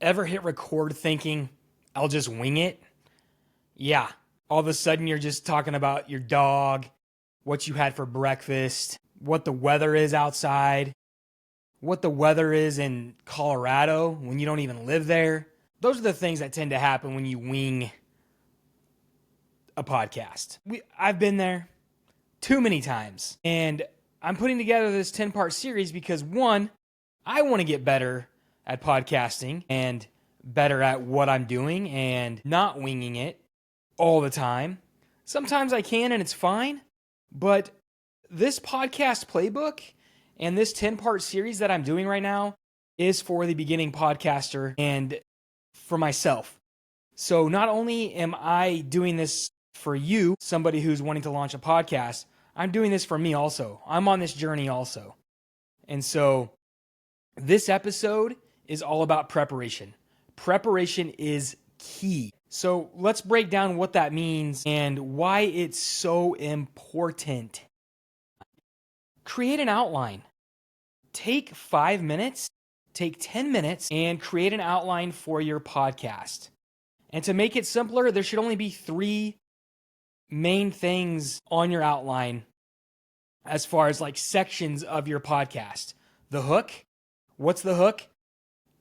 Ever hit record thinking, I'll just wing it? Yeah. All of a sudden, you're just talking about your dog, what you had for breakfast, what the weather is outside, what the weather is in Colorado when you don't even live there. Those are the things that tend to happen when you wing a podcast. I've been there too many times. And I'm putting together this 10-part series because, one, I want to get better at podcasting and better at what I'm doing and not winging it all the time. Sometimes I can and it's fine, but this podcast playbook and this 10-part series that I'm doing right now is for the beginning podcaster and for myself. So not only am I doing this for you, somebody who's wanting to launch a podcast, I'm doing this for me also. I'm on this journey also. And so this episode is all about preparation. Preparation is key. So let's break down what that means and why it's so important. Create an outline. Take 5 minutes, take 10 minutes, and create an outline for your podcast. And to make it simpler, there should only be 3 main things on your outline as far as like sections of your podcast. The hook. What's the hook?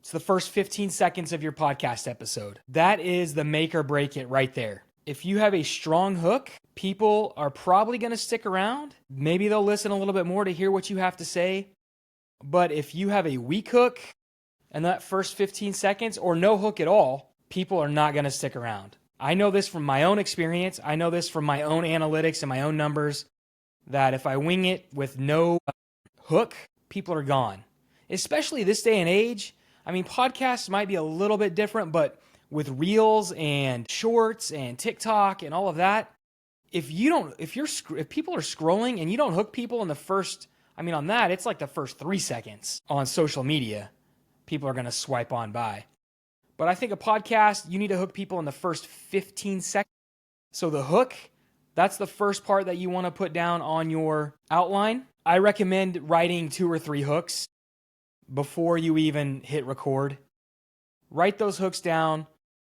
It's the first 15 seconds of your podcast episode. That is the make or break it right there. If you have a strong hook, people are probably going to stick around. Maybe they'll listen a little bit more to hear what you have to say. But if you have a weak hook in that first 15 seconds or no hook at all, people are not going to stick around. I know this from my own experience. I know this from my own analytics and my own numbers that if I wing it with no hook, people are gone. Especially this day and age. I mean, podcasts might be a little bit different, but with reels and shorts and TikTok and all of that, if people are scrolling and you don't hook people in the first, on that, it's like the first 3 seconds on social media, people are going to swipe on by. But I think a podcast, you need to hook people in the first 15 seconds. So the hook, that's the first part that you want to put down on your outline. I recommend writing 2 or 3 hooks before you even hit record. Write those hooks down,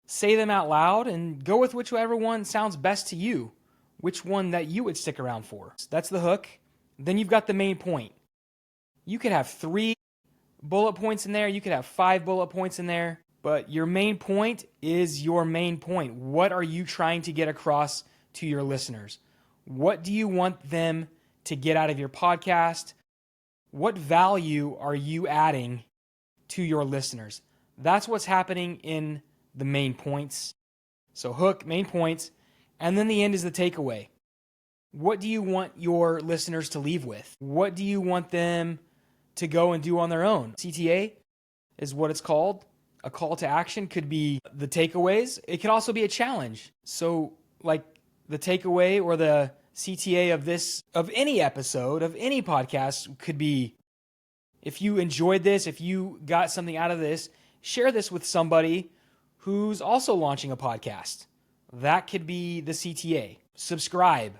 say them out loud, and go with whichever one sounds best to you, which one that you would stick around for. That's the hook. Then you've got the main point. You could have 3 bullet points in there. You could have 5 bullet points in there. But your main point is your main point. What are you trying to get across to your listeners? What do you want them to get out of your podcast? What value are you adding to your listeners? That's what's happening in the main points. So hook, main points, and then the end is the takeaway. What do you want your listeners to leave with? What do you want them to go and do on their own? CTA is what it's called. A call to action could be the takeaways. It could also be a challenge. So like the takeaway or the CTA of any episode, of any podcast could be, if you enjoyed this, if you got something out of this, share this with somebody who's also launching a podcast. That could be the CTA. Subscribe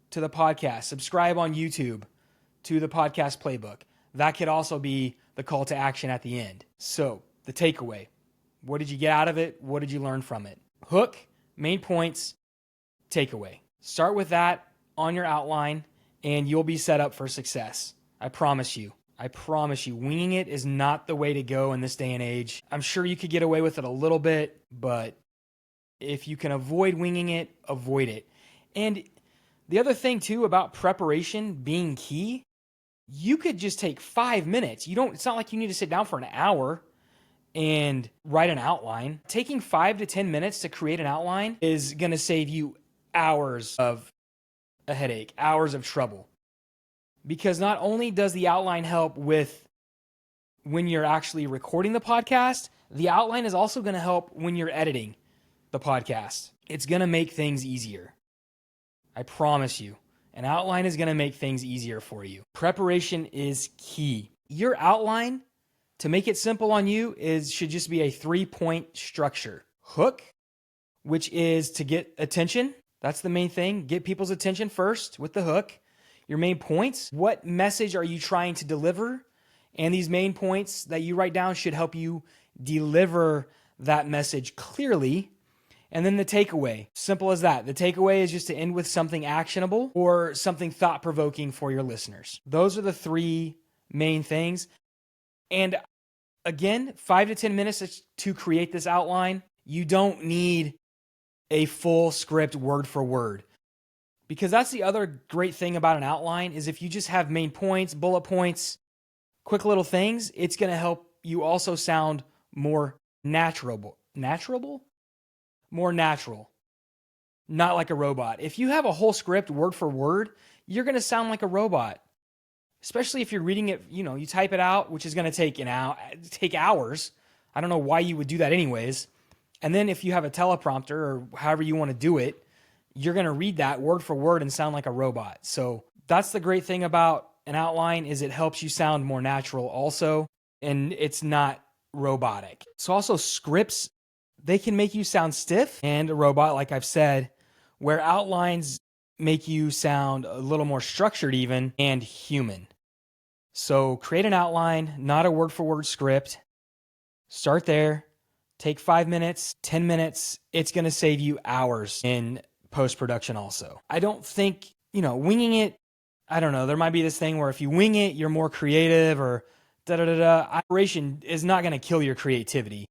to the podcast. Subscribe on YouTube to the podcast playbook. That could also be the call to action at the end. So the takeaway. What did you get out of it? What did you learn from it? Hook, main points, takeaway. Start with that on your outline and you'll be set up for success. I promise you. I promise you. Winging it is not the way to go in this day and age. I'm sure you could get away with it a little bit, but if you can avoid winging it, avoid it. And the other thing too about preparation being key, you could just take 5 minutes. It's not like you need to sit down for an hour and write an outline. Taking 5 to 10 minutes to create an outline is going to save you hours of a headache, hours of trouble. Because not only does the outline help with when you're actually recording the podcast, the outline is also going to help when you're editing the podcast. It's going to make things easier. I promise you. An outline is going to make things easier for you. Preparation is key. Your outline, to make it simple on you, should just be a 3-point structure. Hook, which is to get attention. That's the main thing. Get people's attention first with the hook. Your main points. What message are you trying to deliver? And these main points that you write down should help you deliver that message clearly. And then the takeaway, simple as that. The takeaway is just to end with something actionable or something thought-provoking for your listeners. Those are the three main things. And again, 5 to 10 minutes to create this outline. You don't need a full script word for word. Because that's the other great thing about an outline is if you just have main points, bullet points, quick little things, it's going to help you also sound more natural. More natural. Not like a robot. If you have a whole script word for word, you're going to sound like a robot. Especially if you're reading it, you type it out, which is going to take hours. I don't know why you would do that anyways. And then if you have a teleprompter or however you want to do it, you're going to read that word for word and sound like a robot. So that's the great thing about an outline is it helps you sound more natural also, and it's not robotic. So also scripts, they can make you sound stiff and a robot, like I've said, where outlines make you sound a little more structured even and human. So create an outline, not a word for word script. Start there. Take 5 minutes, 10 minutes. It's going to save you hours in post-production also. I don't think, winging it, I don't know. There might be this thing where if you wing it, you're more creative or da-da-da-da. Operation is not going to kill your creativity.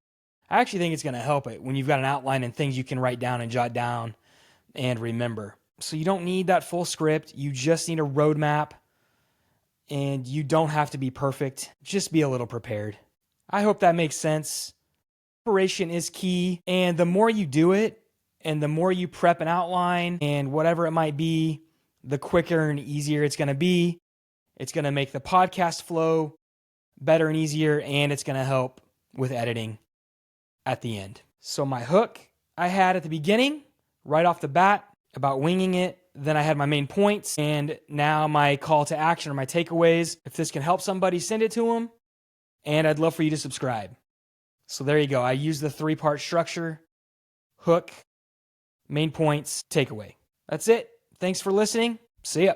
I actually think it's going to help it when you've got an outline and things you can write down and jot down and remember. So you don't need that full script. You just need a roadmap, and you don't have to be perfect. Just be a little prepared. I hope that makes sense. Preparation is key, and the more you do it, and the more you prep an outline and whatever it might be, the quicker and easier it's going to be. It's going to make the podcast flow better and easier, and it's going to help with editing at the end. So my hook I had at the beginning, right off the bat, about winging it. Then I had my main points, and now my call to action or my takeaways. If this can help somebody, send it to them, and I'd love for you to subscribe. So there you go. I use the 3-part structure: hook, main points, takeaway. That's it. Thanks for listening. See ya.